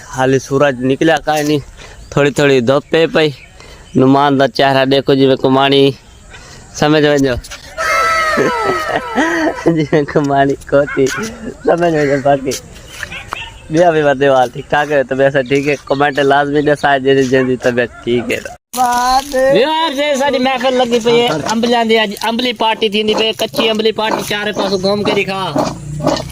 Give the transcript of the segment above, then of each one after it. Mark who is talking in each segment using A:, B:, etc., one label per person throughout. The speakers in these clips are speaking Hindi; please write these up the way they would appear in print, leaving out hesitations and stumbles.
A: हाली सूरज निकलिया काई नहीं, थोड़ी थोड़ी धुप पे पई। नुमान दा चेहरा देखो जिवें कुमाणी समझ वजो जिवें कुमाणी कोती समझ वजो। बाकी बिया भी बदे वाल ठीक ठाक है, तबीयत ठीक है। कमेंट लाजमी दसा जेदी जेदी तबीयत ठीक है। यार जे साडी महफिल लगी पई है अंबलियां दी, आज अंबली पार्टी थींदी पे, कच्ची अंबली पार्टी चारे पासों घूम के दिखा।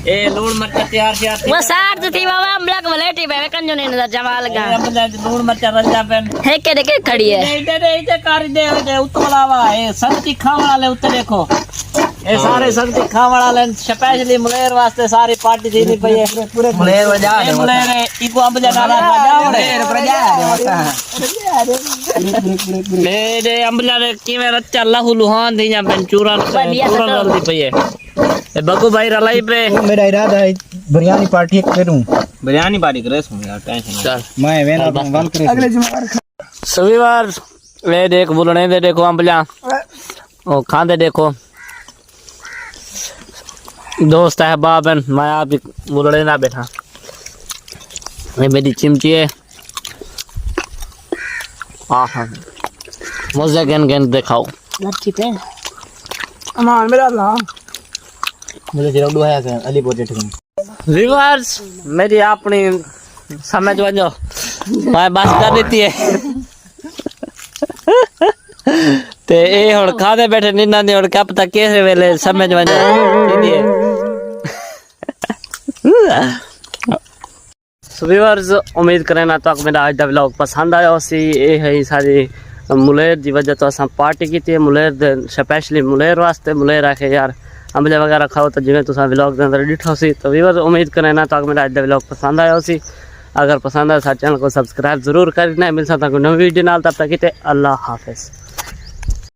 A: ए लूण मरचा तैयार थी
B: वो सार थी बाबा अम्बला को लेटी पे कंजो ने नजर जमाल गा
A: अंबलियां लूण मरचा रंजा पेन
B: है के देखे खड़ी है
A: इते कारी दे उतलावा ए संती खावन वाले उते देखो। ए सारे संती खावन वाले स्पेशली मुलेर वास्ते सारी पार्टी थींदी पई है। पूरे मुलेर वजा दे मुलेर इको अंबलियां डाला बजाओ रे प्रजा दे दे अंबलियां रे किवे रच्चा लहू लुहान दी या पेन चूरा जल्दी पई है। ए बगू भाई रलाई पे
C: मेरा इरादा है बिरयानी पार्टी करूं,
A: बिरयानी पार्टी करे सो यार टेंशन चल
C: मैं वेन वन करे अगले जुमार
A: सवीवार वे देख बुलने दे देखो अंबलियां ओ खांदे देखो दोस्त है बाबन मैं आप बुलने ना बैठा। ये मेरी चिमची है आहा मजे गन दिखाओ
B: लच्छी पे
C: अमान मेरा ला
A: मुझे जरा डुहाया कर अली प्रोजेक्ट में व्यूअर्स मेरी अपनी समझ वजो मैं बस कर देती है ते ए हुन खादे बैठे निन्ना ने हुन क्या पता कैसे वेले समझ वजो सीधी है। सो व्यूअर्स उम्मीद करना तो मेरा आज दा व्लॉग पसंद आया होसी। ए है सारी मुलेर दी वजह तो असां पार्टी की थी मुलेर दे स्पेशली मुलेर वास्ते। मुलेर आखे यार अंबले वगैरह खाओ तो जिवें तुसा व्लॉग के अंदर डिठो सी। तो व्यूअर्स उम्मीद करना तो मेरा आज दा व्लॉग पसंद आया होसी। अगर पसंद आया साडे चैनल को सब्सक्राइब जरूर करना। मिलसा तक नई वीडियो नाल, तब तक अल्लाह हाफिज।